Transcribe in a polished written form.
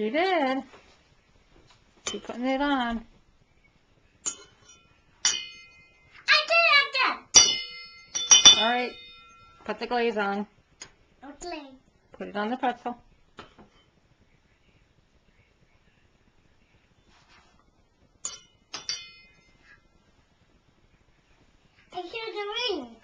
You did. Keep putting it on. I did. All right. Put the glaze on. Okay. Put it on the pretzel. I hear the ring.